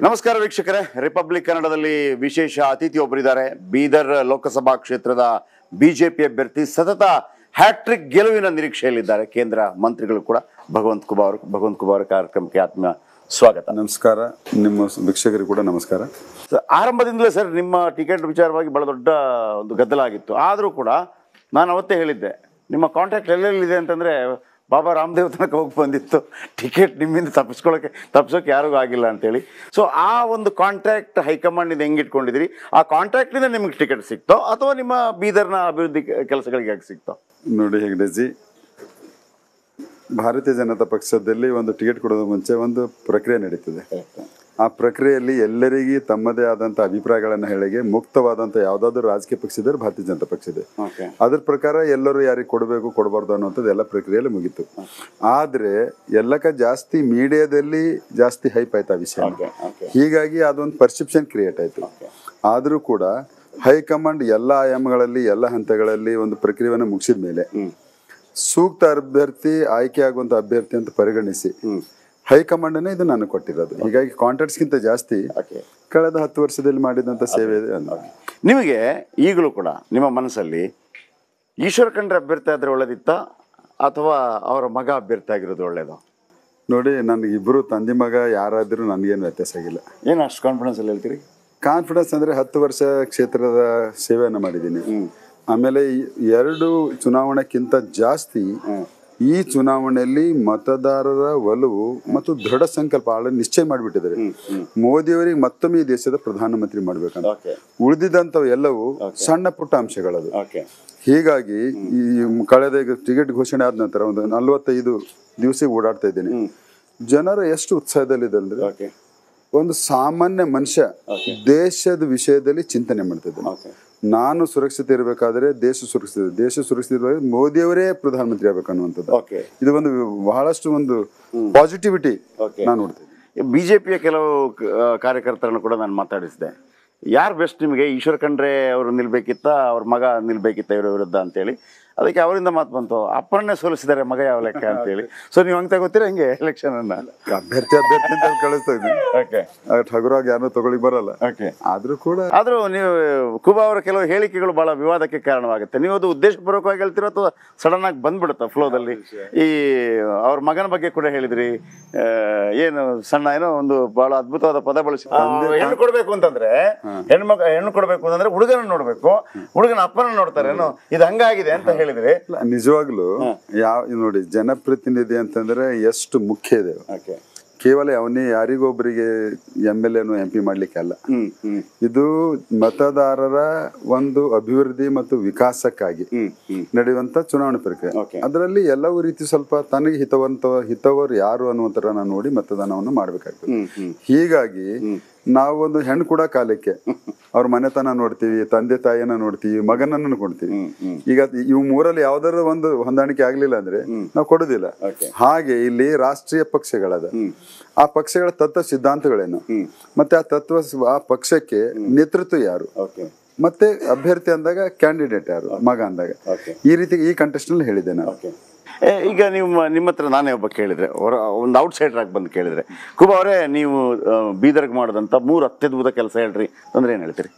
ನಮಸ್ಕಾರ ವೀಕ್ಷಕರೇ, ರಿಪಬ್ಲಿಕ್ ಕನ್ನಡದಲ್ಲಿ ವಿಶೇಷ ಅತಿಥಿ ಒಬ್ಬರಿದ್ದಾರೆ. ಬೀದರ್ ಲೋಕಸಭಾ ಕ್ಷೇತ್ರದ ಬಿಜೆಪಿ ಅಭ್ಯರ್ಥಿ, ಸತತ ಹ್ಯಾಟ್ರಿಕ್ ಗೆಲುವಿನ ನಿರೀಕ್ಷೆಯಲ್ಲಿದ್ದಾರೆ ಕೇಂದ್ರ ಮಂತ್ರಿಗಳು ಕೂಡ. ಭಗವಂತ ಖುಬಾ ಕಾರ್ಯಕ್ರಮಕ್ಕೆ ಆತ್ಮ ಸ್ವಾಗತ. ನಮಸ್ಕಾರ. ನಿಮ್ಮ ವೀಕ್ಷಕರಿಗೆ ಕೂಡ ನಮಸ್ಕಾರ. ಆರಂಭದಿಂದಲೇ ಸರ್ ನಿಮ್ಮ ಟಿಕೆಟ್ ವಿಚಾರವಾಗಿ ಬಹಳ ದೊಡ್ಡ ಒಂದು ಗದ್ದಲ ಆಗಿತ್ತು. ಆದರೂ ಕೂಡ ನಾನು ಅವತ್ತೇ ಹೇಳಿದ್ದೆ, ನಿಮ್ಮ ಕಾಂಟ್ಯಾಕ್ಟ್ ಎಲ್ಲೆಲ್ಲಿದೆ ಅಂತಂದರೆ ಬಾಬಾ ರಾಮದೇವ್ ತನಕ ಹೋಗಿ ಬಂದಿತ್ತು. ಟಿಕೆಟ್ ನಿಮ್ಮಿಂದ ತಪ್ಪಿಸೋಕೆ ಯಾರಿಗೂ ಆಗಿಲ್ಲ ಅಂತೇಳಿ. ಸೊ ಆ ಒಂದು ಕಾಂಟ್ಯಾಕ್ಟ್ ಹೈಕಮಾಂಡಿಂದ ಹೆಂಗೆ ಇಟ್ಕೊಂಡಿದ್ದೀರಿ? ಆ ಕಾಂಟ್ಯಾಕ್ಟಿಂದ ನಿಮಗೆ ಟಿಕೆಟ್ ಸಿಕ್ತೋ ಅಥವಾ ನಿಮ್ಮ ಬೀದರ್ನ ಅಭಿವೃದ್ಧಿ ಕೆಲಸಗಳಿಗೆ ಹೇಗೆ ಸಿಕ್ತೋ? ನೋಡಿ ಹೆಗ್ಡೆಜಿ, ಭಾರತೀಯ ಜನತಾ ಪಕ್ಷದಲ್ಲಿ ಒಂದು ಟಿಕೆಟ್ ಕೊಡೋದು ಮುಂಚೆ ಒಂದು ಪ್ರಕ್ರಿಯೆ ನಡೀತದೆ. ಆ ಪ್ರಕ್ರಿಯೆಯಲ್ಲಿ ಎಲ್ಲರಿಗೂ ತಮ್ಮದೇ ಆದಂಥ ಅಭಿಪ್ರಾಯಗಳನ್ನು ಹೇಳಿಗೆ ಮುಕ್ತವಾದಂಥ ಯಾವುದಾದ್ರೂ ರಾಜಕೀಯ ಪಕ್ಷ ಇದ್ದರೆ ಭಾರತೀಯ ಜನತಾ ಪಕ್ಷ ಇದೆ. ಅದ್ರ ಪ್ರಕಾರ ಎಲ್ಲರೂ ಯಾರಿಗೆ ಕೊಡಬೇಕು ಕೊಡಬಾರ್ದು ಅನ್ನೋಂಥದ್ದು ಎಲ್ಲ ಪ್ರಕ್ರಿಯೆಯಲ್ಲಿ ಮುಗೀತು. ಆದರೆ ಎಲ್ಲಕ್ಕ ಜಾಸ್ತಿ ಮೀಡಿಯಾದಲ್ಲಿ ಜಾಸ್ತಿ ಹೈಪ್ ಆಯ್ತು ಆ ವಿಷಯ. ಹೀಗಾಗಿ ಅದೊಂದು ಪರ್ಸೆಪ್ಷನ್ ಕ್ರಿಯೇಟ್ ಆಯಿತು. ಆದರೂ ಕೂಡ ಹೈಕಮಾಂಡ್ ಎಲ್ಲ ಆಯಾಮಗಳಲ್ಲಿ ಎಲ್ಲ ಹಂತಗಳಲ್ಲಿ ಒಂದು ಪ್ರಕ್ರಿಯೆಯನ್ನು ಮುಗಿಸಿದ ಮೇಲೆ ಸೂಕ್ತ ಅಭ್ಯರ್ಥಿ ಆಯ್ಕೆ ಆಗುವಂಥ ಅಭ್ಯರ್ಥಿ ಅಂತ ಪರಿಗಣಿಸಿ ಹೈಕಮಾಂಡನೇ ಇದು ನಾನು ಕೊಟ್ಟಿರೋದು. ಹೀಗಾಗಿ ಕಾಂಟ್ರಾಕ್ಟ್ಸ್ಗಿಂತ ಜಾಸ್ತಿ ಕಳೆದ 10 ವರ್ಷದಲ್ಲಿ ಮಾಡಿದಂಥ ಸೇವೆ ಇದೆ. ನಿಮಗೆ ಈಗಲೂ ಕೂಡ ನಿಮ್ಮ ಮನಸ್ಸಲ್ಲಿ ಈಶ್ವರ ಖಂಡ್ರೆ ಅಭ್ಯರ್ಥಿ ಆದರೆ ಒಳ್ಳೇದಿತ್ತ ಅಥವಾ ಅವರ ಮಗ ಅಭ್ಯರ್ಥಿ ಆಗಿರೋದು ಒಳ್ಳೇದು? ನೋಡಿ, ನನಗೆ ಇಬ್ಬರು ತಂದೆ ಮಗ ಯಾರಾದರೂ ನನಗೇನು ವ್ಯತ್ಯಾಸ ಆಗಿಲ್ಲ. ಏನು ಅಷ್ಟು ಕಾನ್ಫಿಡೆನ್ಸಲ್ಲಿ ಹೇಳ್ತೀರಿ? ಕಾನ್ಫಿಡೆನ್ಸ್ ಅಂದರೆ 10 ವರ್ಷ ಕ್ಷೇತ್ರದ ಸೇವೆಯನ್ನು ಮಾಡಿದ್ದೀನಿ. ಆಮೇಲೆ 2 ಚುನಾವಣೆಕ್ಕಿಂತ ಜಾಸ್ತಿ ಈ ಚುನಾವಣೆಯಲ್ಲಿ ಮತದಾರರ ಒಲವು ಮತ್ತು ದೃಢ ಸಂಕಲ್ಪ ನಿಶ್ಚಯ ಮಾಡಿಬಿಟ್ಟಿದ್ದಾರೆ. ಮೋದಿಯವರಿಗೆ ಮತ್ತೊಮ್ಮೆ ಈ ದೇಶದ ಪ್ರಧಾನಮಂತ್ರಿ ಮಾಡ್ಬೇಕಂತ. ಉಳಿದಿದ್ದಂಥವು ಎಲ್ಲವೂ ಸಣ್ಣ ಪುಟ್ಟ ಅಂಶಗಳದು. ಹೀಗಾಗಿ ಈ ಕಳೆದ ಟಿಕೆಟ್ ಘೋಷಣೆ ಆದ ನಂತರ ಒಂದು 45 ದಿವಸ ಓಡಾಡ್ತಾ ಇದ್ದೀನಿ. ಜನರು ಎಷ್ಟು ಉತ್ಸಾಹದಲ್ಲಿದೆ ಅಂದ್ರೆ, ಒಂದು ಸಾಮಾನ್ಯ ಮನುಷ್ಯ ದೇಶದ ವಿಷಯದಲ್ಲಿ ಚಿಂತನೆ ಮಾಡ್ತಿದ್ದೆ. ನಾನು ಸುರಕ್ಷಿತ ಇರಬೇಕಾದ್ರೆ ದೇಶ ಸುರಕ್ಷಿತ ಇರಬೇಕು, ಮೋದಿಯವರೇ ಪ್ರಧಾನಮಂತ್ರಿ ಆಗ್ಬೇಕನ್ನುವಂಥದ್ದು. ಇದು ಒಂದು ಬಹಳಷ್ಟು ಒಂದು ಪಾಸಿಟಿವಿಟಿ ನಾನು ನೋಡ್ತೇನೆ. ಬಿಜೆಪಿಯ ಕೆಲವು ಕಾರ್ಯಕರ್ತರನ್ನು ಕೂಡ ನಾನು ಮಾತಾಡಿಸಿದೆ. ಯಾರು ಬೆಸ್ಟ್ ನಿಮಗೆ? ಈಶ್ವರ ಖಂಡ್ರೆ ಅವರು ನಿಲ್ಬೇಕಿತ್ತ, ಅವ್ರ ಮಗ ನಿಲ್ಬೇಕಿತ್ತ ಇವರ ವಿರುದ್ಧ ಅಂತೇಳಿ. ಅದಕ್ಕೆ ಅವರಿಂದ ಮಾತು ಬಂತು, ಅಪ್ಪರನ್ನೇ ಸೋಲಿಸಿದ್ದಾರೆ, ಮಗ ಯಾವ ಲೆಕ್ಕ ಅಂತೇಳಿ. ಸೊ ನೀವು ಹಂಗೆ ತಗೋತೀರ ಹೆಂಗೆ ಎಲೆಕ್ಷನ್ ಅನ್ನ? ಅಭ್ಯರ್ಥಿ ಅಂತ ಕಳಿಸ್ತಾ ಇದ್ದೀನಿ. ಹಗುರಾಗಿ ಯಾರನ್ನೂ ತಗೊಳ್ಳಿ ಬರಲ್ಲ. ಆದ್ರೂ ನೀವು ಖುಬಾ ಅವರ ಕೆಲವು ಹೇಳಿಕೆಗಳು ಬಹಳ ವಿವಾದಕ್ಕೆ ಕಾರಣವಾಗುತ್ತೆ. ನೀವು ಅದು ಉದ್ದೇಶಪೂರ್ವಕವಾಗಿ ಹೇಳ್ತೀರೋ ಅಥವಾ ಸಡನ್ ಆಗಿ ಬಂದ್ಬಿಡುತ್ತಾ ಫ್ಲೋದಲ್ಲಿ? ಈ ಅವ್ರ ಮಗನ ಬಗ್ಗೆ ಕೂಡ ಹೇಳಿದ್ರಿ, ಏನು ಸಣ್ಣ ಏನೋ ಒಂದು ಬಹಳ ಅದ್ಭುತವಾದ ಪದ ಬಳಸಿ, ಹೆಣ್ಣು ಕೊಡ್ಬೇಕು ಅಂತಂದ್ರೆ ಹೆಣ್ಣು ಕೊಡ್ಬೇಕು ಅಂತಂದ್ರೆ ಹುಡುಗನ ನೋಡ್ಬೇಕು, ಹುಡುಗನ ಅಪ್ಪನ ನೋಡ್ತಾರೆ, ಏನೋ ಇದು ಹಂಗಾಗಿದೆ ಅಂತ ಹೇಳಿ. ನಿಜವಾಗ್ಲೂ ನೋಡಿ, ಜನಪ್ರತಿನಿಧಿ ಅಂತಂದ್ರೆ ಎಷ್ಟು ಮುಖ್ಯ ಇದೆ. ಕೇವಲ ಅವನೇ ಯಾರಿಗೊಬ್ಬರಿಗೆ MLA MP ಮಾಡ್ಲಿಕ್ಕೆ ಅಲ್ಲ. ಇದು ಮತದಾರರ ಒಂದು ಅಭಿವೃದ್ಧಿ ಮತ್ತು ವಿಕಾಸಕ್ಕಾಗಿ ನಡೆಯುವಂತ ಚುನಾವಣೆ ಪ್ರಕ್ರಿಯೆ. ಅದರಲ್ಲಿ ಎಲ್ಲವೂ ರೀತಿ ಸ್ವಲ್ಪ ತನಗೆ ಹಿತವರು ಯಾರು ಅನ್ನುವಂತರ ನಾನು ನೋಡಿ ಮತದಾನವನ್ನು ಮಾಡ್ಬೇಕಾಗ್ತದೆ. ಹೀಗಾಗಿ ನಾವು ಒಂದು ಹೆಣ್ಣು ಕೂಡ ಕಾಲಕ್ಕೆ ಅವ್ರ ಮನೆತನ ನೋಡ್ತೀವಿ, ತಂದೆ ತಾಯಿಯನ್ನ ನೋಡ್ತೀವಿ, ಮಗನನ್ನು ಕೊಡ್ತೀವಿ. ಈಗ ಇವು ಮೂರಲ್ಲಿ ಯಾವ್ದಾರ ಒಂದು ಹೊಂದಾಣಿಕೆ ಆಗ್ಲಿಲ್ಲ ಅಂದ್ರೆ ನಾವು ಕೊಡುದಿಲ್ಲ. ಹಾಗೆ ಇಲ್ಲಿ ರಾಷ್ಟ್ರೀಯ ಪಕ್ಷಗಳದ, ಆ ಪಕ್ಷಗಳ ತತ್ವ ಸಿದ್ಧಾಂತಗಳೇನು, ಮತ್ತೆ ಆ ಪಕ್ಷಕ್ಕೆ ನೇತೃತ್ವ ಯಾರು, ಮತ್ತೆ ಅಭ್ಯರ್ಥಿ ಅಂದಾಗ ಕ್ಯಾಂಡಿಡೇಟ್ ಯಾರು, ಮಗ ಅಂದಾಗ ಈ ರೀತಿ ಈ ಕಂಟೆಸ್ಟ್ ನಲ್ಲಿ ಹೇಳಿದ್ದೆ ನಾನು. ಈಗ ನಿಮ್ಮ ಹತ್ರ ನಾನೇ ಒಬ್ಬ ಕೇಳಿದ್ರೆ, ಒಂದು ಔಟ್ಸೈಡರ್ ಆಗಿ ಬಂದು ಕೇಳಿದ್ರೆ, ಖುಬಾ ಅವರೇ ನೀವು ಬೀದರ್ಗೆ ಮಾಡಿದಂಥ 3 ಅತ್ಯದ್ಭುತ ಕೆಲಸ ಹೇಳ್ರಿ ಅಂದ್ರೆ ಏನು ಹೇಳ್ತೀರಿ?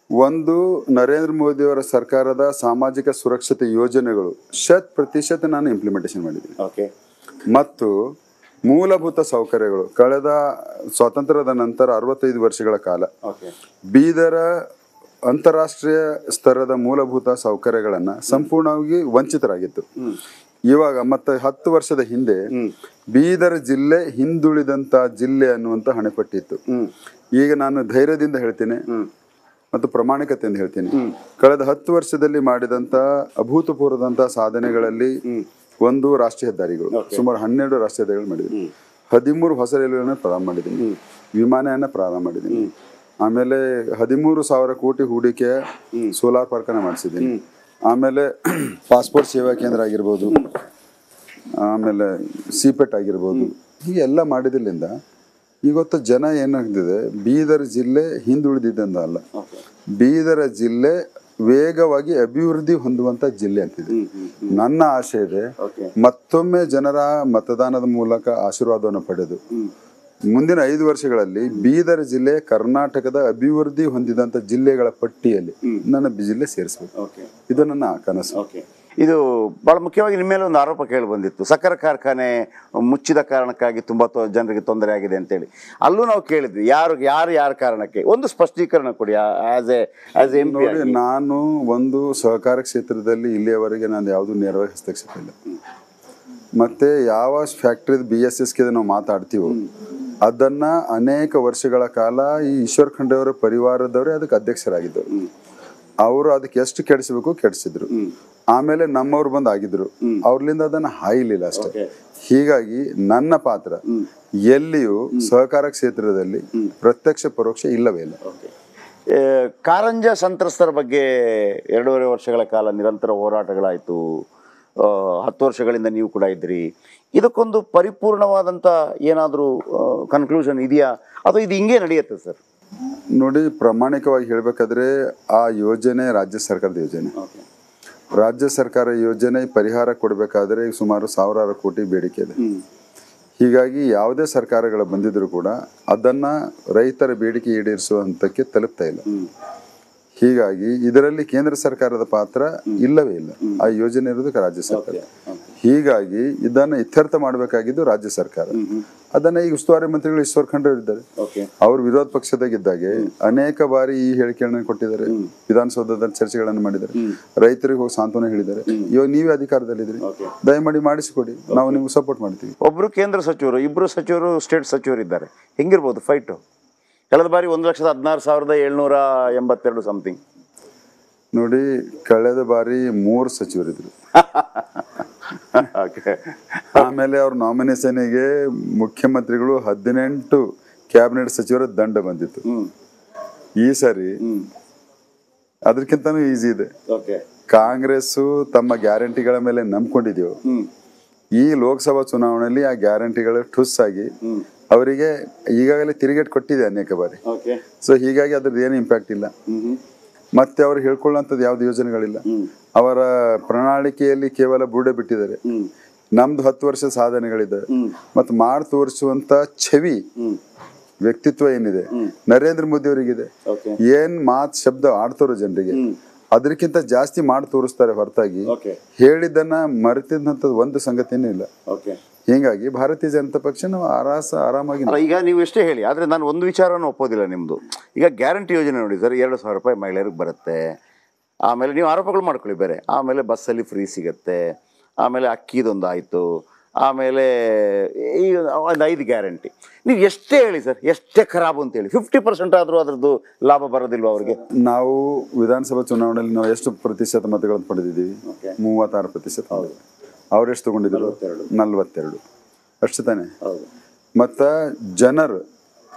ಒಂದು, ನರೇಂದ್ರ ಮೋದಿ ಅವರ ಸರ್ಕಾರದ ಸಾಮಾಜಿಕ ಸುರಕ್ಷತೆ ಯೋಜನೆಗಳು 100% ನಾನು ಇಂಪ್ಲಿಮೆಂಟೇಷನ್ ಮಾಡಿದ್ದೀನಿ. ಮತ್ತು ಮೂಲಭೂತ ಸೌಕರ್ಯಗಳು ಕಳೆದ ಸ್ವಾತಂತ್ರ್ಯದ ನಂತರ 65 ವರ್ಷಗಳ ಕಾಲ ಬೀದರ ಅಂತಾರಾಷ್ಟ್ರೀಯ ಸ್ತರದ ಮೂಲಭೂತ ಸೌಕರ್ಯಗಳನ್ನ ಸಂಪೂರ್ಣವಾಗಿ ವಂಚಿತರಾಗಿತ್ತು. ಇವಾಗ ಮತ್ತೆ 10 ವರ್ಷದ ಹಿಂದೆ ಬೀದರ್ ಜಿಲ್ಲೆ ಹಿಂದುಳಿದಂತ ಜಿಲ್ಲೆ ಅನ್ನುವಂತ ಹಣೆಪಟ್ಟಿತ್ತು. ಈಗ ನಾನು ಧೈರ್ಯದಿಂದ ಹೇಳ್ತೀನಿ ಮತ್ತು ಪ್ರಾಮಾಣಿಕತೆಯಿಂದ ಹೇಳ್ತೀನಿ, ಕಳೆದ 10 ವರ್ಷದಲ್ಲಿ ಮಾಡಿದಂತ ಅಭೂತಪೂರ್ವದಂತ ಸಾಧನೆಗಳಲ್ಲಿ ಒಂದು, ರಾಷ್ಟ್ರೀಯ ಹೆದ್ದಾರಿಗಳು, ಸುಮಾರು 12 ರಾಷ್ಟ್ರೀಯ ಹೆದ್ದಾರಿಗಳು ಮಾಡಿದ್ದೀನಿ. 13 ಹೊಸ ರೈಲ್ವೆಗಳನ್ನು ಪ್ರಾರಂಭ ಮಾಡಿದ್ದೀನಿ, ವಿಮಾನಯನ್ನ ಪ್ರಾರಂಭ ಮಾಡಿದ್ದೀನಿ. ಆಮೇಲೆ 13,000 ಕೋಟಿ ಹೂಡಿಕೆ ಸೋಲಾರ್ ಪಾರ್ಕನ್ನು ಮಾಡಿಸಿದ್ದೀನಿ. ಆಮೇಲೆ ಪಾಸ್ಪೋರ್ಟ್ ಸೇವಾ ಕೇಂದ್ರ ಆಗಿರ್ಬೋದು, ಆಮೇಲೆ ಸಿಪೆಟ್ ಆಗಿರ್ಬೋದು, ಹೀಗೆಲ್ಲ ಮಾಡಿದ್ರಿಂದ ಇವತ್ತು ಜನ ಏನಾಗ್ತಿದೆ, ಬೀದರ್ ಜಿಲ್ಲೆ ಹಿಂದುಳಿದಿದ್ದಂತ ಅಲ್ಲ, ಬೀದರ ಜಿಲ್ಲೆ ವೇಗವಾಗಿ ಅಭಿವೃದ್ಧಿ ಹೊಂದುವಂತ ಜಿಲ್ಲೆ ಅಂತಿದೆ. ನನ್ನ ಆಶೆ ಇದೆ, ಮತ್ತೊಮ್ಮೆ ಜನರ ಮತದಾನದ ಮೂಲಕ ಆಶೀರ್ವಾದವನ್ನು ಪಡೆದು ಮುಂದಿನ 5 ವರ್ಷಗಳಲ್ಲಿ ಬೀದರ್ ಜಿಲ್ಲೆ ಕರ್ನಾಟಕದ ಅಭಿವೃದ್ಧಿ ಹೊಂದಿದಂತ ಜಿಲ್ಲೆಗಳ ಪಟ್ಟಿಯಲ್ಲಿ ನನ್ನ ಜಿಲ್ಲೆ ಸೇರಿಸಬೇಕು. ಇದು ನನ್ನ ಕನಸು. ಇದು ಬಹಳ ಮುಖ್ಯವಾಗಿ ನಿಮ್ಮ ಮೇಲೆ ಒಂದು ಆರೋಪ ಕೇಳಿ ಬಂದಿತ್ತು, ಸಕ್ಕರೆ ಕಾರ್ಖಾನೆ ಮುಚ್ಚಿದ ಕಾರಣಕ್ಕಾಗಿ ತುಂಬಾ ಜನರಿಗೆ ತೊಂದರೆ ಆಗಿದೆ ಅಂತೇಳಿ. ಅಲ್ಲೂ ನಾವು ಕೇಳಿದ್ವಿ, ಯಾರ ಕಾರಣಕ್ಕೆ ಒಂದು ಸ್ಪಷ್ಟೀಕರಣ ಕೊಡಿ. ಆಸ್ ಎಂ ಪಿ ನಾನು ಒಂದು ಸಹಕಾರ ಕ್ಷೇತ್ರದಲ್ಲಿ ಇಲ್ಲಿಯವರೆಗೆ ನಾನು ಯಾವುದು ನೇರವಾಗಿ ಹಸ್ತಕ್ಷೇಪ ಇಲ್ಲ. ಮತ್ತೆ ಯಾವ ಫ್ಯಾಕ್ಟ್ರಿ BSSK ನಾವು ಮಾತಾಡ್ತೀವೋ ಅದನ್ನ ಅನೇಕ ವರ್ಷಗಳ ಕಾಲ ಈ ಈಶ್ವರ್ ಖಂಡ್ರೆ ಅವರ ಪರಿವಾರದವರೇ ಅದಕ್ಕೆ ಅಧ್ಯಕ್ಷರಾಗಿದ್ದರು. ಅವರು ಅದಕ್ಕೆ ಎಷ್ಟು ಕೆಡಿಸಬೇಕು ಕೆಡಿಸಿದ್ರು. ಆಮೇಲೆ ನಮ್ಮವ್ರು ಬಂದು ಆಗಿದ್ರು, ಅವ್ರಲಿಂದ ಅದನ್ನ ಹಾಯ್ಲಿಲ್ಲ ಅಷ್ಟೇ. ಹೀಗಾಗಿ ನನ್ನ ಪಾತ್ರ ಎಲ್ಲಿಯೂ ಸಹಕಾರ ಕ್ಷೇತ್ರದಲ್ಲಿ ಪ್ರತ್ಯಕ್ಷ ಪರೋಕ್ಷ ಇಲ್ಲವೇ ಇಲ್ಲ. ಕಾರಂಜ ಸಂತ್ರಸ್ತರ ಬಗ್ಗೆ 2.5 ವರ್ಷಗಳ ಕಾಲ ನಿರಂತರ ಹೋರಾಟಗಳಾಯಿತು. 10 ವರ್ಷಗಳಿಂದ ನೀವು ಕೂಡ ಇದ್ರಿ. ಇದಕ್ಕೊಂದು ಪರಿಪೂರ್ಣವಾದಂಥ ಏನಾದರೂ ಕನ್ಕ್ಲೂಷನ್ ಇದೆಯಾ, ಅಥವಾ ಇದು ಹಿಂಗೆ ನಡೆಯುತ್ತೆ ಸರ್? ನೋಡಿ, ಪ್ರಾಮಾಣಿಕವಾಗಿ ಹೇಳಬೇಕಾದ್ರೆ ಆ ಯೋಜನೆ ರಾಜ್ಯ ಸರ್ಕಾರದ ಯೋಜನೆ. ರಾಜ್ಯ ಸರ್ಕಾರ ಯೋಜನೆ ಪರಿಹಾರ ಕೊಡಬೇಕಾದ್ರೆ ಸುಮಾರು 1000 ಕೋಟಿ ಬೇಡಿಕೆ ಇದೆ. ಹೀಗಾಗಿ ಯಾವುದೇ ಸರ್ಕಾರಗಳು ಬಂದಿದ್ರು ಕೂಡ ಅದನ್ನ ರೈತರ ಬೇಡಿಕೆ ಈಡೇರಿಸುವ ಹಂತಕ್ಕೆ ತಲುಪ್ತಾ ಇಲ್ಲ. ಹೀಗಾಗಿ ಇದರಲ್ಲಿ ಕೇಂದ್ರ ಸರ್ಕಾರದ ಪಾತ್ರ ಇಲ್ಲವೇ ಇಲ್ಲ. ಆ ಯೋಜನೆ ಇರೋದಕ್ಕೆ ರಾಜ್ಯ ಸರ್ಕಾರ. ಹೀಗಾಗಿ ಇದನ್ನ ಇತ್ಯರ್ಥ ಮಾಡಬೇಕಾಗಿದ್ದು ರಾಜ್ಯ ಸರ್ಕಾರ. ಅದನ್ನ ಈಗ ಉಸ್ತುವಾರಿ ಮಂತ್ರಿಗಳು ಈಶ್ವರ್ ಖಂಡ್ರೆ ಇದ್ದಾರೆ. ಅವ್ರು ವಿರೋಧ ಪಕ್ಷದಾಗಿದ್ದಾಗೆ ಅನೇಕ ಬಾರಿ ಈ ಹೇಳಿಕೆಗಳನ್ನ ಕೊಟ್ಟಿದ್ದಾರೆ, ವಿಧಾನಸೌಧದಲ್ಲಿ ಚರ್ಚೆಗಳನ್ನು ಮಾಡಿದ್ದಾರೆ, ರೈತರಿಗೆ ಹೋಗಿ ಸಾಂತ್ವನ ಹೇಳಿದ್ದಾರೆ. ಇವಾಗ ನೀವೇ ಅಧಿಕಾರದಲ್ಲಿದ್ರಿ, ದಯಮಾಡಿ ಮಾಡಿಸಿಕೊಡಿ, ನಾವು ನಿಮ್ಗೆ ಸಪೋರ್ಟ್ ಮಾಡ್ತೀವಿ. ಒಬ್ರು ಕೇಂದ್ರ ಸಚಿವರು, 2 ಸಚಿವರು ಸ್ಟೇಟ್ ಸಚಿವರು ಇದ್ದಾರೆ. ಹೆಂಗಿರ್ಬೋದು ಫೈಟು? ಕಳೆದ ಬಾರಿ 1,16,782 ಸಮಥಿಂಗ್. ನೋಡಿ, ಕಳೆದ ಬಾರಿ 3 ಸಚಿವರಿದ್ರು. ಆಮೇಲೆ ಅವ್ರ ನಾಮಿನೇಷನ್ಗೆ ಮುಖ್ಯಮಂತ್ರಿಗಳು 18 ಕ್ಯಾಬಿನೆಟ್ ಸಚಿವರ ದಂಡ ಬಂದಿತ್ತು. ಈ ಸರಿ ಅದಕ್ಕಿಂತನೂ ಈಸಿ ಇದೆ. ಕಾಂಗ್ರೆಸ್ ತಮ್ಮ ಗ್ಯಾರಂಟಿಗಳ ಮೇಲೆ ನಂಬ್ಕೊಂಡಿದೆಯೋ, ಈ ಲೋಕಸಭಾ ಚುನಾವಣೆಯಲ್ಲಿ ಆ ಗ್ಯಾರಂಟಿಗಳು ಠುಸ್ ಆಗಿ ಅವರಿಗೆ ಈಗಾಗಲೇ ತಿರುಗೇಟ್ ಕೊಟ್ಟಿದೆ ಅನೇಕ ಬಾರಿ. ಸೊ ಹೀಗಾಗಿ ಅದ್ರದ್ದು ಏನು ಇಂಪ್ಯಾಕ್ಟ್ ಇಲ್ಲ. ಮತ್ತೆ ಅವ್ರು ಹೇಳ್ಕೊಳ್ಳುವಂಥದ್ದು ಯಾವ್ದು ಯೋಜನೆಗಳಿಲ್ಲ. ಅವರ ಪ್ರಣಾಳಿಕೆಯಲ್ಲಿ ಕೇವಲ ಬುರುಡೆ ಬಿಟ್ಟಿದ್ದಾರೆ. ನಮ್ದು 10 ವರ್ಷ ಸಾಧನೆಗಳಿದ್ದಾವೆ. ಮತ್ತು ಮಾಡಿ ತೋರಿಸುವಂತ ಛವಿ, ವ್ಯಕ್ತಿತ್ವ ಏನಿದೆ ನರೇಂದ್ರ ಮೋದಿ ಅವರಿಗಿದೆ. ಏನ್ ಮಾತ್ ಶಬ್ದ ಆಡ್ತಾರೋ ಜನರಿಗೆ ಅದಕ್ಕಿಂತ ಜಾಸ್ತಿ ಮಾಡಿ ತೋರಿಸ್ತಾರೆ ಹೊರತಾಗಿ ಹೇಳಿದ್ದನ್ನ ಮರೆತಿದ್ದಂಥದ್ದು ಒಂದು ಸಂಗತಿನೂ ಇಲ್ಲ. ಹೀಗಾಗಿ ಭಾರತೀಯ ಜನತಾ ಪಕ್ಷ ನಾವು ಆರಾಮಾಗಿ. ಈಗ ನೀವು ಎಷ್ಟೇ ಹೇಳಿ, ಆದರೆ ನಾನು ಒಂದು ವಿಚಾರವನ್ನು ಒಪ್ಪೋದಿಲ್ಲ ನಿಮ್ಮದು. ಈಗ ಗ್ಯಾರಂಟಿ ಯೋಜನೆ ನೋಡಿ ಸರ್, 2,000 ರೂಪಾಯಿ ಮಹಿಳೆಯರಿಗೆ ಬರುತ್ತೆ. ಆಮೇಲೆ ನೀವು ಆರೋಪಗಳು ಮಾಡ್ಕೊಳ್ಳಿ ಬೇರೆ. ಆಮೇಲೆ ಬಸ್ಸಲ್ಲಿ ಫ್ರೀ ಸಿಗುತ್ತೆ. ಆಮೇಲೆ ಅಕ್ಕಿದೊಂದು ಆಯಿತು. ಆಮೇಲೆ ಈಗ ಒಂದು 5 ಗ್ಯಾರಂಟಿ. ನೀವು ಎಷ್ಟೇ ಹೇಳಿ ಸರ್, ಎಷ್ಟೇ ಖರಾಬು ಅಂತೇಳಿ 50% ಆದರೂ ಅದರದ್ದು ಲಾಭ ಬರೋದಿಲ್ವ ಅವ್ರಿಗೆ? ನಾವು ವಿಧಾನಸಭಾ ಚುನಾವಣೆಯಲ್ಲಿ ನಾವು ಎಷ್ಟು ಪ್ರತಿಶತ ಮತಗಳನ್ನು ಪಡೆದಿದ್ದೀವಿ? 36%. ಅವರೆಷ್ಟು ತಗೊಂಡಿದ್ರು? 42. ಅಷ್ಟು ತಾನೆ. ಮತ್ತ ಜನರು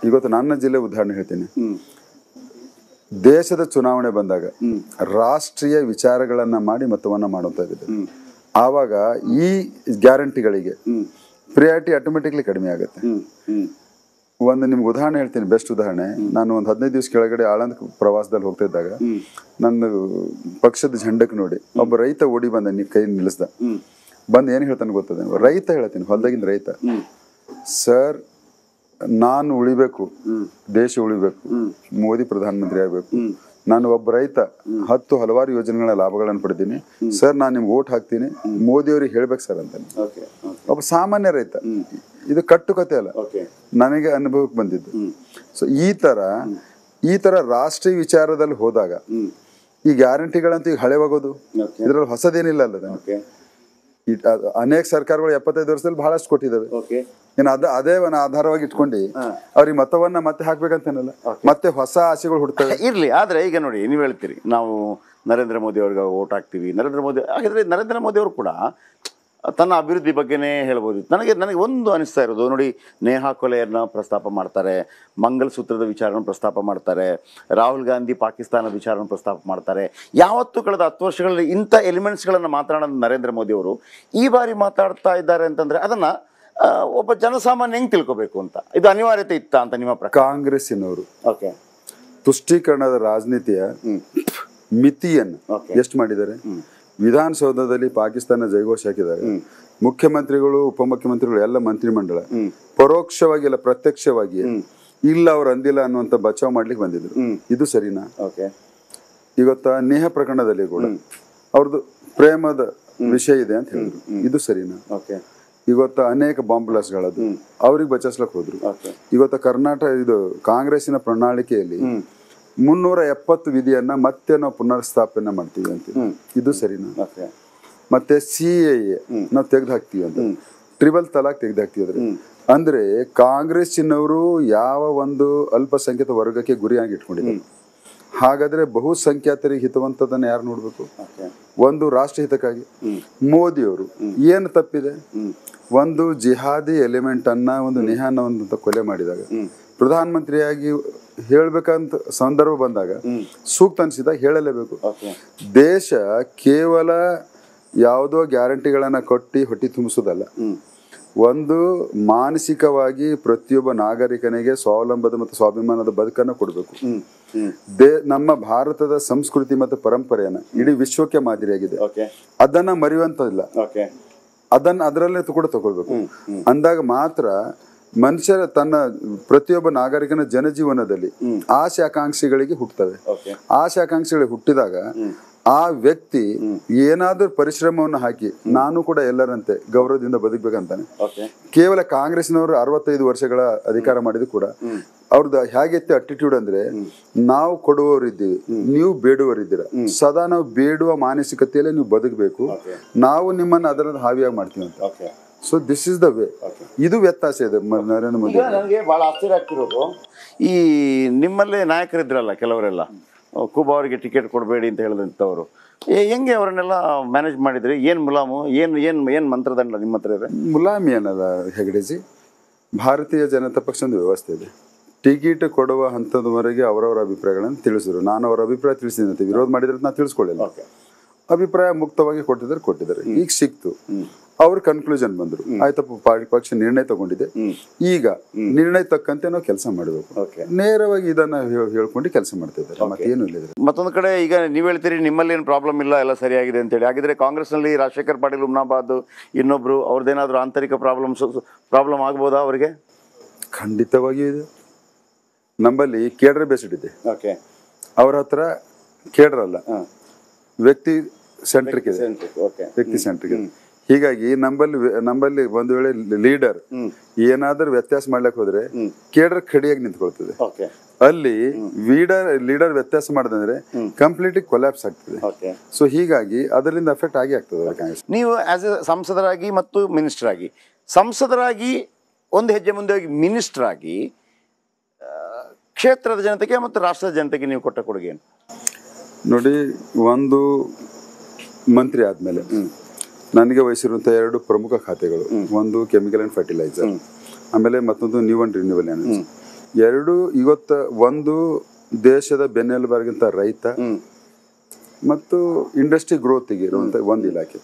ಇವತ್ತು ನನ್ನ ಜಿಲ್ಲೆ ಉದಾಹರಣೆ ಹೇಳ್ತೀನಿ. ದೇಶದ ಚುನಾವಣೆ ಬಂದಾಗ ರಾಷ್ಟ್ರೀಯ ವಿಚಾರಗಳನ್ನ ಮಾಡಿ ಮತವನ್ನ ಮಾಡುವಂತದ್ದು. ಆವಾಗ ಈ ಗ್ಯಾರಂಟಿಗಳಿಗೆ ಪ್ರಿಯಾರಿಟಿ ಆಟೋಮೆಟಿಕ್ಲಿ ಕಡಿಮೆ ಆಗುತ್ತೆ. ಒಂದು ನಿಮ್ಗೆ ಉದಾಹರಣೆ ಹೇಳ್ತೀನಿ, ಬೆಸ್ಟ್ ಉದಾಹರಣೆ. ನಾನು ಒಂದು 15 ದಿವಸ ಕೆಳಗಡೆ ಆಳಂದ ಪ್ರವಾಸದಲ್ಲಿ ಹೋಗ್ತಾ ಇದ್ದಾಗ ನನ್ನ ಪಕ್ಷದ ಝಂಡಕ್ಕೆ ನೋಡಿ ಒಬ್ಬ ರೈತ ಓಡಿ ಬಂದ, ಕೈ ನಿಲ್ಲಿಸ್ದ. ಬಂದು ಏನು ಹೇಳ್ತಾನೆ ಗೊತ್ತದೆ? ರೈತ ಹೇಳ್ತೀನಿ, ಹೊಲದಾಗಿಂದ ರೈತ, ಸರ್ ನಾನು ಉಳಿಬೇಕು, ದೇಶ ಉಳಿಬೇಕು, ಮೋದಿ ಪ್ರಧಾನಮಂತ್ರಿ ಆಗಬೇಕು, ನಾನು ಒಬ್ಬ ರೈತ 10 ಹಲವಾರು ಯೋಜನೆಗಳ ಲಾಭಗಳನ್ನು ಪಡೆದೀನಿ ಸರ್, ನಾನು ನಿಮ್ಗೆ ಓಟ್ ಹಾಕ್ತೀನಿ, ಮೋದಿ ಅವ್ರಿಗೆ ಹೇಳ್ಬೇಕು ಸರ್ ಅಂತಾನೆ. ಒಬ್ಬ ಸಾಮಾನ್ಯ ರೈತ. ಇದು ಕಟ್ಟುಕತೆ ಅಲ್ಲ, ನನಗೆ ಅನುಭವಕ್ಕೆ ಬಂದಿದ್ದು. ಸೊ ಈ ತರ ರಾಷ್ಟ್ರೀಯ ವಿಚಾರದಲ್ಲಿ ಹೋದಾಗ ಈ ಗ್ಯಾರಂಟಿಗಳಂತೂ ಈಗ ಹಳೆವಾಗೋದು, ಇದ್ರಲ್ಲಿ ಹೊಸದೇನಿಲ್ಲ ಅಲ್ಲ. ಅನೇಕ ಸರ್ಕಾರಗಳು 75 ವರ್ಷದಲ್ಲಿ ಬಹಳಷ್ಟು ಕೊಟ್ಟಿದ್ದಾವೆ. ಏನು ಅದೇ ಆಧಾರವಾಗಿ ಇಟ್ಕೊಂಡು ಅವ್ರಿಗೆ ಮತವನ್ನ ಮತ್ತೆ ಹಾಕ್ಬೇಕಂತೇನಲ್ಲ, ಮತ್ತೆ ಹೊಸ ಆಸೆಗಳು ಹುಡ್ತವೆ. ಇರ್ಲಿ. ಆದ್ರೆ ಈಗ ನೋಡಿ, ನೀವು ಹೇಳ್ತೀರಿ ನಾವು ನರೇಂದ್ರ ಮೋದಿ ಅವ್ರಿಗೆ ಓಟ್ ಹಾಕ್ತೀವಿ. ನರೇಂದ್ರ ಮೋದಿ ಅವರು ಕೂಡ ತನ್ನ ಅಭಿವೃದ್ಧಿ ಬಗ್ಗೆನೇ ಹೇಳ್ಬೋದು. ನನಗೆ ಒಂದು ಅನಿಸ್ತಾ ಇರೋದು ನೋಡಿ, ನೇಹಾ ಕೊಲೆಯನ್ನ ಪ್ರಸ್ತಾಪ ಮಾಡ್ತಾರೆ, ಮಂಗಲಸೂತ್ರದ ವಿಚಾರನ ಪ್ರಸ್ತಾಪ ಮಾಡ್ತಾರೆ, ರಾಹುಲ್ ಗಾಂಧಿ ಪಾಕಿಸ್ತಾನದ ವಿಚಾರನ ಪ್ರಸ್ತಾಪ ಮಾಡ್ತಾರೆ. ಯಾವತ್ತೂ ಕಳೆದ 10 ವರ್ಷಗಳಲ್ಲಿ ಇಂಥ ಎಲಿಮೆಂಟ್ಸ್ಗಳನ್ನು ಮಾತನಾಡೋದು ನರೇಂದ್ರ ಮೋದಿ ಅವರು ಈ ಬಾರಿ ಮಾತಾಡ್ತಾ ಇದ್ದಾರೆ ಅಂತಂದ್ರೆ ಅದನ್ನ ಒಬ್ಬ ಜನಸಾಮಾನ್ಯ ಹೆಂಗ್ ತಿಳ್ಕೋಬೇಕು ಅಂತ, ಇದು ಅನಿವಾರ್ಯತೆ ಇತ್ತ ಅಂತ ನಿಮ್ಮ ಪ್ರಕಾರ? ಕಾಂಗ್ರೆಸ್ಸಿನವರು ತುಷ್ಟೀಕರಣದ ರಾಜನೀತಿಯ ಮಿತಿಯನ್ನು ಎಷ್ಟು ಮಾಡಿದ್ದಾರೆ? ವಿಧಾನಸೌಧದಲ್ಲಿ ಪಾಕಿಸ್ತಾನ ಜೈಘೋಷ ಹಾಕಿದ್ದಾರೆ. ಮುಖ್ಯಮಂತ್ರಿಗಳು ಉಪಮುಖ್ಯಮಂತ್ರಿಗಳು ಎಲ್ಲ ಮಂತ್ರಿಮಂಡಲ ಪರೋಕ್ಷವಾಗಿ ಇಲ್ಲ ಪ್ರತ್ಯಕ್ಷವಾಗಿ ಇಲ್ಲ ಅವ್ರು ಅಂದಿಲ್ಲ ಅನ್ನುವಂತ ಬಚಾವ್ ಮಾಡ್ಲಿಕ್ಕೆ ಬಂದಿದ್ರು. ಇದು ಸರಿನಾ? ಇವತ್ತ ನೇಹ ಪ್ರಕರಣದಲ್ಲಿ ಕೂಡ ಅವ್ರದ್ದು ಪ್ರೇಮದ ವಿಷಯ ಇದೆ ಅಂತ ಹೇಳಿದ್ರು. ಇದು ಸರಿನಾ? ಇವತ್ತ ಅನೇಕ ಬಾಂಬ್ ಬ್ಲಾಸ್ಟ್ಗಳದ್ದು ಅವ್ರಿಗೆ ಬಚಾಯಿಸ್ಲಕ್ ಹೋದ್ರು. ಇವತ್ತ ಕರ್ನಾಟಕ ಇದು ಕಾಂಗ್ರೆಸ್ಸಿನ ಪ್ರಣಾಳಿಕೆಯಲ್ಲಿ 370 ವಿಧಿಯನ್ನ ಮತ್ತೆ ನಾವು ಪುನರ್ಸ್ಥಾಪನೆ ಮಾಡ್ತೀವಿ ಅಂತ. ಇದು ಸರಿನಾ? ಮತ್ತೆ CAA ನಾವು ತೆಗೆದು ಹಾಕ್ತೀವಿ ಅಂತ, ಟ್ರಿಬಲ್ ತಲಾಕ್ ತೆಗೆದು ಹಾಕ್ತಿದ್ರೆ ಅಂದ್ರೆ ಕಾಂಗ್ರೆಸ್ಸಿನವರು ಯಾವ ಒಂದು ಅಲ್ಪಸಂಖ್ಯಾತ ವರ್ಗಕ್ಕೆ ಗುರಿಯಾಗಿ ಇಟ್ಕೊಂಡಿದ್ದಾರೆ. ಹಾಗಾದ್ರೆ ಬಹುಸಂಖ್ಯಾತರಿಗೆ ಹಿತವಂತದನ್ನ ಯಾರು ನೋಡ್ಬೇಕು? ಒಂದು ರಾಷ್ಟ್ರ ಹಿತಕ್ಕಾಗಿ ಮೋದಿಯವರು ಏನು ತಪ್ಪಿದೆ? ಒಂದು ಜಿಹಾದಿ ಎಲಿಮೆಂಟ್ ಅನ್ನ ಒಂದು ನೇಹಾನ ಒಂದು ಕೊಲೆ ಮಾಡಿದಾಗ ಪ್ರಧಾನ ಮಂತ್ರಿಯಾಗಿ ಹೇಳ್ಬೇಕಂತ ಸಂದರ್ಭ ಬಂದಾಗ ಸೂಕ್ತ ಅನ್ಸಿದಾಗ ಹೇಳಲೇಬೇಕು. ದೇಶ ಕೇವಲ ಯಾವುದೋ ಗ್ಯಾರಂಟಿಗಳನ್ನ ಕೊಟ್ಟು ಹೊಟ್ಟಿ ತುಂಬಿಸೋದಲ್ಲ, ಒಂದು ಮಾನಸಿಕವಾಗಿ ಪ್ರತಿಯೊಬ್ಬ ನಾಗರಿಕನಿಗೆ ಸ್ವಾವಲಂಬದ ಮತ್ತು ಸ್ವಾಭಿಮಾನದ ಬದುಕನ್ನು ಕೊಡಬೇಕು. ನಮ್ಮ ಭಾರತದ ಸಂಸ್ಕೃತಿ ಮತ್ತು ಪರಂಪರೆಯನ್ನ ಇಡೀ ವಿಶ್ವಕ್ಕೆ ಮಾದರಿಯಾಗಿದೆ, ಅದನ್ನ ಮರೆಯುವಂತದಿಲ್ಲ. ಅದರಲ್ಲೇ ಕೂಡ ತಗೊಳ್ಬೇಕು. ಅಂದಾಗ ಮಾತ್ರ ಮನುಷ್ಯರ ತನ್ನ ಪ್ರತಿಯೊಬ್ಬ ನಾಗರಿಕನ ಜನಜೀವನದಲ್ಲಿ ಆಸೆ ಆಕಾಂಕ್ಷೆಗಳಿಗೆ ಹುಟ್ಟುತ್ತವೆ. ಆಸೆ ಆಕಾಂಕ್ಷೆಗಳಿಗೆ ಹುಟ್ಟಿದಾಗ ಆ ವ್ಯಕ್ತಿ ಏನಾದ್ರೂ ಪರಿಶ್ರಮವನ್ನು ಹಾಕಿ ನಾನು ಕೂಡ ಎಲ್ಲರಂತೆ ಗೌರವದಿಂದ ಬದುಕ್ಬೇಕಂತಾನೆ. ಕೇವಲ ಕಾಂಗ್ರೆಸ್ನವರು 65 ವರ್ಷಗಳ ಅಧಿಕಾರ ಮಾಡಿದ್ರು ಕೂಡ ಅವ್ರದ್ದು ಹೇಗಿತ್ತು ಅಟಿಟ್ಯೂಡ್ ಅಂದ್ರೆ, ನಾವು ಕೊಡುವವರಿದ್ದೀವಿ, ನೀವು ಬೇಡುವವರಿದ್ದೀರ, ಸದಾ ನಾವು ಬೇಡುವ ಮಾನಸಿಕತೆಯಲ್ಲೇ ನೀವು ಬದುಕಬೇಕು, ನಾವು ನಿಮ್ಮನ್ನ ಅದರಲ್ಲಿ ಹಾವಿಯಾಗಿ ಮಾಡ್ತೀವಿ ಅಂತ. So this is the way. ಇದು ವ್ಯತ್ಯಾಸ ಇದೆ ನರೇಂದ್ರ ಮೋದಿ. ನನಗೆ ಬಹಳ ಆಶ್ಚರ್ಯ ಆಗ್ತಿರೋದು, ಈ ನಿಮ್ಮಲ್ಲೇ ನಾಯಕರಿದ್ರಲ್ಲ ಕೆಲವರೆಲ್ಲ, ಕೂಬಾ ಅವರಿಗೆ ಟಿಕೆಟ್ ಕೊಡಬೇಡಿ ಅಂತ ಹೇಳಿದಂಥವ್ರು, ಹೆಂಗೆ ಅವರನ್ನೆಲ್ಲ ಮ್ಯಾನೇಜ್ ಮಾಡಿದ್ರಿ? ಏನು ಮುಲಾಮು, ಏನು ಮಂತ್ರದಂಡ ನಿಮ್ಮ ಹತ್ರ ಇದೆ? ಮುಲಾಮಿ ಏನಲ್ಲ ಹೆಗಡೆಜಿ, ಭಾರತೀಯ ಜನತಾ ಪಕ್ಷ ಒಂದು ವ್ಯವಸ್ಥೆ ಇದೆ. ಟಿಕೆಟ್ ಕೊಡುವ ಹಂತದವರೆಗೆ ಅವರವರ ಅಭಿಪ್ರಾಯಗಳನ್ನು ತಿಳಿಸಿದ್ರು. ನಾನು ಅವರ ಅಭಿಪ್ರಾಯ ತಿಳಿಸಿದಂತೆ ವಿರೋಧ ಮಾಡಿದ್ರೆ ನಾನು ತಿಳಿಸ್ಕೊಳ್ಳಿಲ್ಲ. ಅಭಿಪ್ರಾಯ ಮುಕ್ತವಾಗಿ ಕೊಟ್ಟಿದ್ದಾರೆ. ಈಗ ಸಿಕ್ತು, ಅವ್ರ ಕನ್ಕ್ಲೂಷನ್ ಬಂದ್ರು, ಆಯ್ತಪ್ಪ ಪಕ್ಷ ನಿರ್ಣಯ ತಗೊಂಡಿದೆ, ಈಗ ನಿರ್ಣಯ ತಕ್ಕಂತೆ ನಾವು ಕೆಲಸ ಮಾಡಬೇಕು. ನೇರವಾಗಿ ಇದನ್ನ ಹೇಳ್ಕೊಂಡು ಕೆಲಸ ಮಾಡ್ತಾ ಇದ್ದಾರೆ, ಮತ್ತೇನು ಇಲ್ಲ. ಮತ್ತೊಂದು ಕಡೆ ಈಗ ನೀವು ಹೇಳ್ತೀರಿ ನಿಮ್ಮಲ್ಲಿ ಏನು ಪ್ರಾಬ್ಲಮ್ ಇಲ್ಲ, ಎಲ್ಲ ಸರಿಯಾಗಿದೆ ಅಂತೇಳಿ. ಹಾಗಿದ್ರೆ ಕಾಂಗ್ರೆಸ್ನಲ್ಲಿ ರಾಜಶೇಖರ್ ಪಾಟೀಲ್ ಉಮ್ನಾಬಾದ್ ಇನ್ನೊಬ್ರು ಅವ್ರದ್ದೇನಾದ್ರು ಆಂತರಿಕ ಪ್ರಾಬ್ಲಮ್ ಆಗ್ಬೋದಾ ಅವರಿಗೆ? ಖಂಡಿತವಾಗಿಯೂ ಇದೆ. ನಮ್ಮಲ್ಲಿ ಕೇಡ್ರೆ ಬೇಸ್ಡ್ ಇದೆ. ಅವ್ರ ಹತ್ರ ಕೇಡ್ರಲ್ಲ, ವ್ಯಕ್ತಿ ಸೆಂಟ್ರಿಕ್ ಇದೆ, ವ್ಯಕ್ತಿ ಸೆಂಟ್ರಿಕ್ ಇದೆ. ಹೀಗಾಗಿ ನಮ್ಮಲ್ಲಿ ಒಂದು ವೇಳೆ ಲೀಡರ್ ಏನಾದ್ರೂ ವ್ಯತ್ಯಾಸ ಮಾಡ್ಲಿಕ್ಕೆ ಹೋದ್ರೆ ಕೇಡ್ರ ಕಡಿಯಾಗಿ ನಿಂತ್ಕೊಳ್ತದೆ. ಅಲ್ಲಿ ಲೀಡರ್ ವ್ಯತ್ಯಾಸ ಮಾಡಿದ್ರೆ ಕಂಪ್ಲೀಟ್ಲಿ ಕೊಲ್ಯಾಪ್ಸ್ ಆಗ್ತದೆ. ಸೊ ಹೀಗಾಗಿ ಅದರಿಂದ ಎಫೆಕ್ಟ್ ಆಗ್ತದೆ. ನೀವು ಆಸ್ ಎ ಸಂಸದರಾಗಿ ಮತ್ತು ಮಿನಿಸ್ಟರ್ ಆಗಿ, ಸಂಸದರಾಗಿ ಒಂದು ಹೆಜ್ಜೆ ಮುಂದೆ ಹೋಗಿ ಮಿನಿಸ್ಟರ್ ಆಗಿ ಕ್ಷೇತ್ರದ ಜನತೆಗೆ ಮತ್ತು ರಾಷ್ಟ್ರದ ಜನತೆಗೆ ನೀವು ಕೊಟ್ಟ ಕೊಡುಗೆ ಏನು? ನೋಡಿ, ಒಂದು ಮಂತ್ರಿ ಆದ್ಮೇಲೆ ನನಗೆ ವಹಿಸಿರುವಂತಹ 2 ಪ್ರಮುಖ ಖಾತೆಗಳು, ಒಂದು ಕೆಮಿಕಲ್ ಅಂಡ್ ಫರ್ಟಿಲೈಸರ್, ಆಮೇಲೆ ಮತ್ತೊಂದು ನ್ಯೂ ಅಂಡ್ ರಿನ್ಯೂವಲ್ ಎನರ್ಜಿ. ಎರಡು ಇವತ್ತು ಒಂದು ದೇಶದ ಬೆನ್ನೆಲುಬಾಗಿಂತ ರೈತ ಮತ್ತು ಇಂಡಸ್ಟ್ರಿ ಗ್ರೋತ್ಗೆ ಇರುವಂತ ಒಂದು ಇಲಾಖೆ,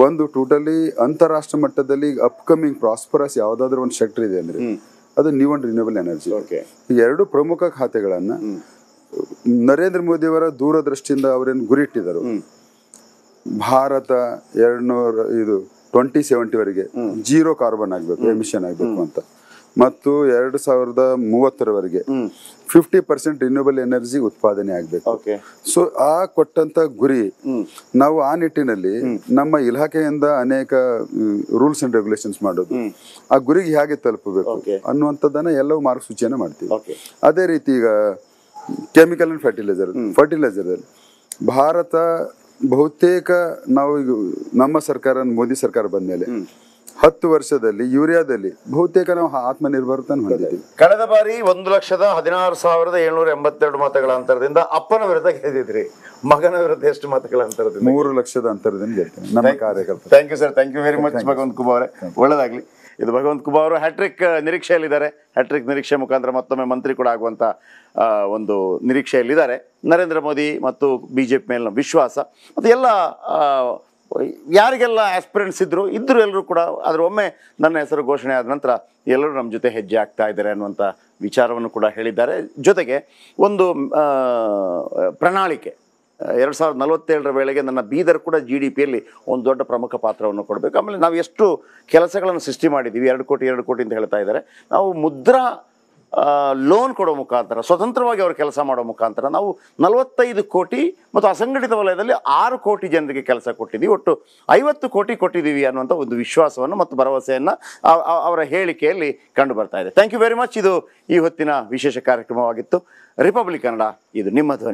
ಒಂದು ಟೋಟಲಿ ಅಂತಾರಾಷ್ಟ್ರ ಮಟ್ಟದಲ್ಲಿ ಅಪ್ಕಮಿಂಗ್ ಪ್ರಾಸ್ಪರಸ್ ಯಾವ್ದಾದ್ರು ಒಂದು ಸೆಕ್ಟರ್ ಇದೆ ಅಂದ್ರೆ ಅದು ನ್ಯೂ ಅಂಡ್ ರಿನ್ಯೂವಲ್ ಎನರ್ಜಿ. ಈ 2 ಪ್ರಮುಖ ಖಾತೆಗಳನ್ನ ನರೇಂದ್ರ ಮೋದಿ ಅವರ ದೂರದೃಷ್ಟಿಯಿಂದ ಅವರೇನು ಗುರಿ ಇಟ್ಟಿದ್ದಾರೆ, ಭಾರತ 2070 ವರೆಗೆ 0 ಕಾರ್ಬನ್ ಆಗ್ಬೇಕು, ಎಮಿಷನ್ ಆಗ್ಬೇಕು ಅಂತ, ಮತ್ತು 2030 50% ರಿನ್ಯೂವಬಲ್ ಎನರ್ಜಿ ಉತ್ಪಾದನೆ ಆಗ್ಬೇಕು. ಸೊ ಆ ಕೊಟ್ಟಂತ ಗುರಿ ನಾವು ಆ ನಿಟ್ಟಿನಲ್ಲಿ ನಮ್ಮ ಇಲಾಖೆಯಿಂದ ಅನೇಕ ರೂಲ್ಸ್ ಅಂಡ್ ರೆಗ್ಯುಲೇಷನ್ಸ್ ಮಾಡೋದು, ಆ ಗುರಿಗೆ ಹೇಗೆ ತಲುಪಬೇಕು ಅನ್ನುವಂಥದ್ದನ್ನ ಎಲ್ಲವೂ ಮಾರ್ಗಸೂಚಿಯನ್ನು ಮಾಡ್ತೀವಿ. ಅದೇ ರೀತಿ ಈಗ ಕೆಮಿಕಲ್ ಅಂಡ್ ಫರ್ಟಿಲೈಸರ್ ಭಾರತ ಬಹುತೇಕ ನಾವು ನಮ್ಮ ಸರ್ಕಾರ ಮೋದಿ ಸರ್ಕಾರ ಬಂದ್ಮೇಲೆ 10 ವರ್ಷದಲ್ಲಿ ಯೂರಿಯಾದಲ್ಲಿ ಬಹುತೇಕ ನಾವು ಆತ್ಮನಿರ್ಭರತೆ ಹೊಂದಿದ್ದೀವಿ. ಕಳೆದ ಬಾರಿ 1,16,782 ಮತಗಳ ಅಂತರದಿಂದ ಅಪ್ಪನ ವಿರುದ್ಧ ಗೆದ್ದಿದ್ರಿ, ಮಗನ ವಿರುದ್ಧ ಎಷ್ಟು ಮತಗಳ ಅಂತರದಿಂದ? 3 ಲಕ್ಷದ ಅಂತರದಿಂದ ಗೆಲ್ತೇನೆ ನಮ್ಮ ಕಾರ್ಯಕರ್ತ. Thank you sir, thank you very much Bhagwanth Khuba ಅವರೇ, ಒಳ್ಳೆದಾಗ್ಲಿ. ಇದು ಭಗವಂತ ಖೂಬಾ ಅವರು ಹ್ಯಾಟ್ರಿಕ್ ನಿರೀಕ್ಷೆಯಲ್ಲಿದ್ದಾರೆ. ಹ್ಯಾಟ್ರಿಕ್ ನಿರೀಕ್ಷೆ ಮುಖಾಂತರ ಮತ್ತೊಮ್ಮೆ ಮಂತ್ರಿ ಕೂಡ ಆಗುವಂಥ ಒಂದು ನಿರೀಕ್ಷೆಯಲ್ಲಿದ್ದಾರೆ. ನರೇಂದ್ರ ಮೋದಿ ಮತ್ತು BJP ಮೇಲಿನ ವಿಶ್ವಾಸ ಮತ್ತು ಎಲ್ಲ ಯಾರಿಗೆಲ್ಲ ಆಸ್ಪಿರೆಂಟ್ಸ್ ಇದ್ದರು ಎಲ್ಲರೂ ಕೂಡ ಅದರ ಒಮ್ಮೆ ನನ್ನ ಹೆಸರು ಘೋಷಣೆ ಆದ ನಂತರ ಎಲ್ಲರೂ ನಮ್ಮ ಜೊತೆ ಹೆಜ್ಜೆ ಆಗ್ತಾ ಇದ್ದಾರೆ ಅನ್ನುವಂಥ ವಿಚಾರವನ್ನು ಕೂಡ ಹೇಳಿದ್ದಾರೆ. ಜೊತೆಗೆ ಒಂದು ಪ್ರಣಾಳಿಕೆ, 2047ರ ವೇಳೆಗೆ ನನ್ನ ಬೀದರ್ ಕೂಡ GDPಯಲ್ಲಿ ಒಂದು ದೊಡ್ಡ ಪ್ರಮುಖ ಪಾತ್ರವನ್ನು ಕೊಡಬೇಕು. ಆಮೇಲೆ ನಾವು ಎಷ್ಟು ಕೆಲಸಗಳನ್ನು ಸೃಷ್ಟಿ ಮಾಡಿದ್ದೀವಿ, 2 ಕೋಟಿ ಅಂತ ಹೇಳ್ತಾ ಇದ್ದಾರೆ. ನಾವು ಮುದ್ರಾ ಲೋನ್ ಕೊಡೋ ಮುಖಾಂತರ, ಸ್ವತಂತ್ರವಾಗಿ ಅವರು ಕೆಲಸ ಮಾಡೋ ಮುಖಾಂತರ ನಾವು 45 ಕೋಟಿ ಮತ್ತು ಅಸಂಘಟಿತ ವಲಯದಲ್ಲಿ 6 ಕೋಟಿ ಜನರಿಗೆ ಕೆಲಸ ಕೊಟ್ಟಿದ್ದೀವಿ. ಒಟ್ಟು 50 ಕೋಟಿ ಕೊಟ್ಟಿದ್ದೀವಿ ಅನ್ನುವಂಥ ಒಂದು ವಿಶ್ವಾಸವನ್ನು ಮತ್ತು ಭರವಸೆಯನ್ನು ಅವರ ಹೇಳಿಕೆಯಲ್ಲಿ ಕಂಡು ಬರ್ತಾ ಇದೆ. Thank you very much. ಇದು ಈ ಹೊತ್ತಿನ ವಿಶೇಷ ಕಾರ್ಯಕ್ರಮವಾಗಿತ್ತು. ರಿಪಬ್ಲಿಕ್ ಕನ್ನಡ, ಇದು ನಿಮ್ಮ ಧ್ವನಿ.